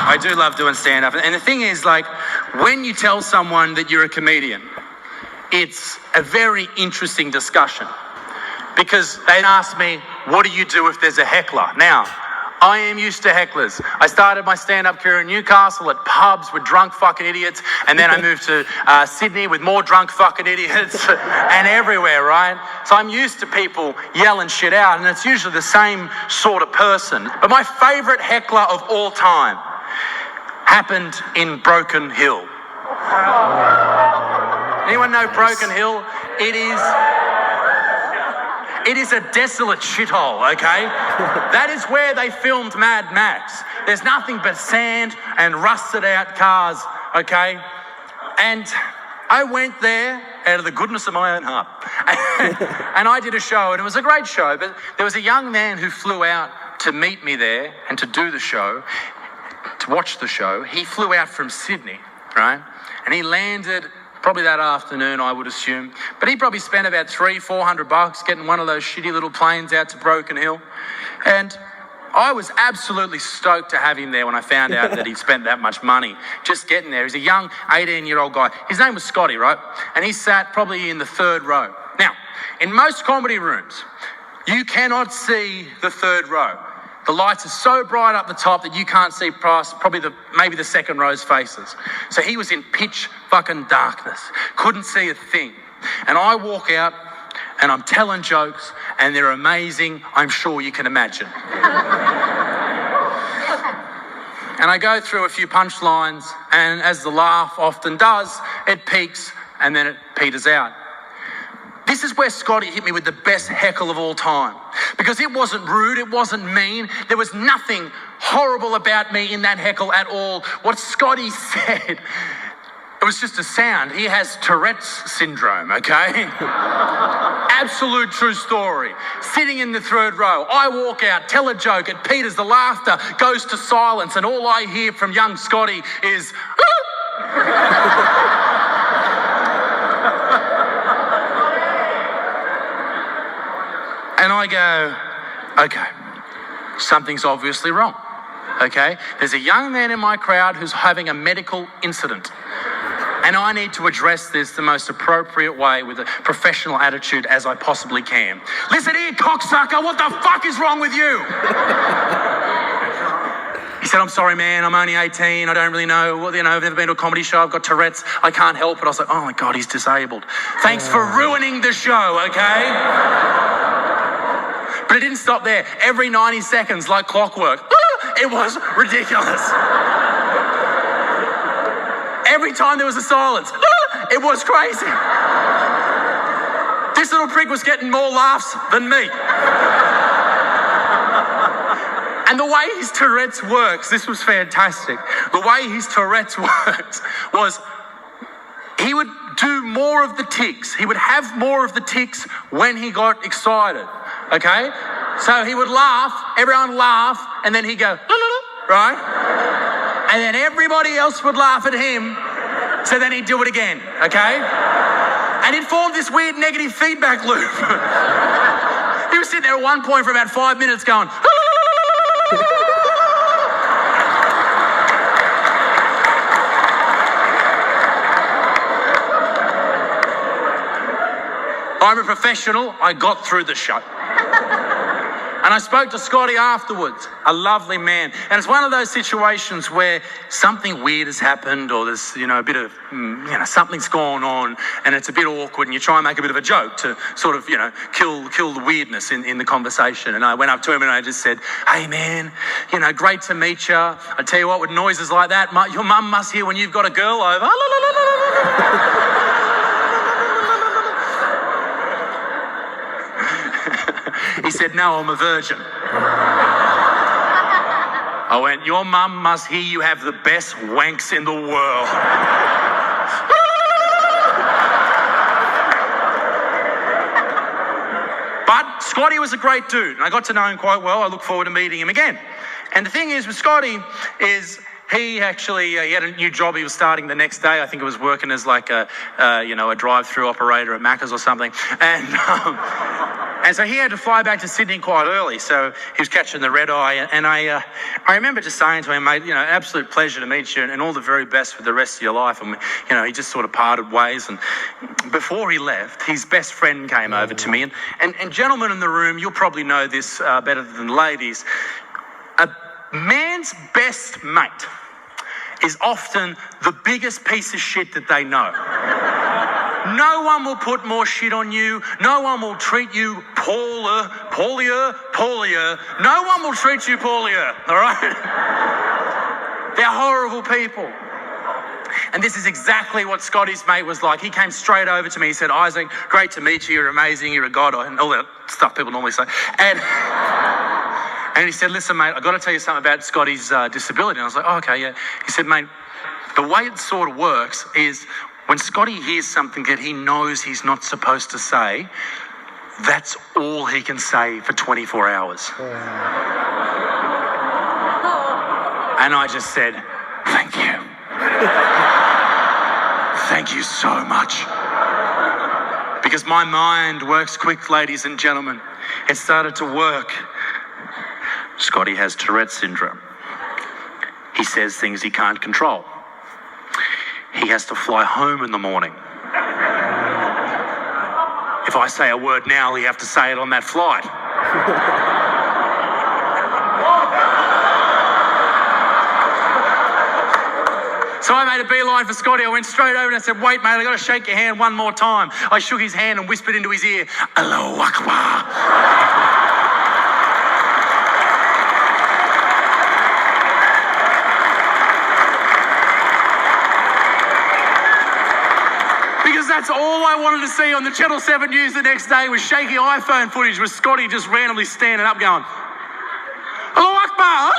I do love doing stand-up. And the thing is, like, when you tell someone that you're a comedian, it's a very interesting discussion. Because they ask me, what do you do if there's a heckler? Now, I am used to hecklers. I started my stand-up career in Newcastle at pubs with drunk fucking idiots, and then I moved to Sydney with more drunk fucking idiots and everywhere, right? So I'm used to people yelling shit out, and it's usually the same sort of person. But my favourite heckler of all time happened in Broken Hill. Anyone know Broken Hill? It is a desolate shithole, okay? That is where they filmed Mad Max. There's nothing but sand and rusted out cars, okay? And I went there out of the goodness of my own heart. And I did a show, and it was a great show, but there was a young man who flew out to meet me there and to do the show, to watch the show. He flew out from Sydney, right? And he landed probably that afternoon, I would assume. But he probably spent about $300-400 getting one of those shitty little planes out to Broken Hill. And I was absolutely stoked to have him there when I found out that he'd spent that much money just getting there. He's a young 18-year-old guy. His name was Scotty, right? And he sat probably in the third row. Now, in most comedy rooms, you cannot see the third row. The lights are so bright up the top that you can't see past probably maybe the second row's faces. So he was in pitch fucking darkness. Couldn't see a thing. And I walk out and I'm telling jokes and they're amazing, I'm sure you can imagine. And I go through a few punchlines, and as the laugh often does, it peaks and then it peters out. This is where Scotty hit me with the best heckle of all time. Because it wasn't rude, it wasn't mean, there was nothing horrible about me in that heckle at all. What Scotty said, it was just a sound. He has Tourette's syndrome, okay? Absolute true story. Sitting in the third row, I walk out, tell a joke, it peters, the laughter goes to silence, and all I hear from young Scotty is, and I go, okay, something's obviously wrong, okay? There's a young man in my crowd who's having a medical incident, and I need to address this the most appropriate way with a professional attitude as I possibly can. Listen here, cocksucker, what the fuck is wrong with you? He said, I'm sorry, man, I'm only 18, I don't really know, I've never been to a comedy show, I've got Tourette's, I can't help it. I was like, oh my God, he's disabled. Thanks for ruining the show, okay? But it didn't stop there. Every 90 seconds, like clockwork, it was ridiculous. Every time there was a silence, it was crazy. This little prick was getting more laughs than me. And the way his Tourette's works, this was fantastic. The way his Tourette's works was he would do more of the tics. He would have more of the tics when he got excited, okay? So he would laugh, everyone would laugh, and then he'd go, right? And then everybody else would laugh at him, so then he'd do it again, okay? And it formed this weird negative feedback loop. He was sitting there at one point for about 5 minutes going, I'm a professional, I got through the show. And I spoke to Scotty afterwards, a lovely man. And it's one of those situations where something weird has happened, or there's, a bit of, something's gone on, and it's a bit awkward, and you try and make a bit of a joke to sort of, kill the weirdness in the conversation. And I went up to him and I just said, hey man, great to meet you. I tell you what, with noises like that, your mum must hear when you've got a girl over. He said, no, I'm a virgin. I went, your mum must hear you have the best wanks in the world. But Scotty was a great dude, and I got to know him quite well. I look forward to meeting him again. And the thing is with Scotty is he actually, he had a new job he was starting the next day. I think it was working as like a drive-through operator at Macca's or something. And so he had to fly back to Sydney quite early, so he was catching the red eye. And I remember just saying to him, mate, absolute pleasure to meet you and all the very best for the rest of your life. And, he just sort of parted ways. And before he left, his best friend came over to me. And gentlemen in the room, you'll probably know this better than ladies. A man's best mate is often the biggest piece of shit that they know. No one will put more shit on you. No one will treat you poorlier. No one will treat you poorlier, all right? They're horrible people. And this is exactly what Scotty's mate was like. He came straight over to me. He said, Isaac, great to meet you. You're amazing. You're a god. And all that stuff people normally say. And he said, listen, mate, I've got to tell you something about Scotty's disability. And I was like, oh, okay, yeah. He said, mate, the way it sort of works is when Scotty hears something that he knows he's not supposed to say, that's all he can say for 24 hours. And I just said, thank you. Thank you so much. Because my mind works quick, ladies and gentlemen. It started to work. Scotty has Tourette's syndrome. He says things he can't control. He has to fly home in the morning. If I say a word now, he'll have to say it on that flight. So I made a beeline for Scotty. I went straight over and I said, wait, mate, I got to shake your hand one more time. I shook his hand and whispered into his ear, Allahu Akbar. That's all I wanted to see on the Channel 7 News the next day was shaky iPhone footage with Scotty just randomly standing up going, Allahu Akbar,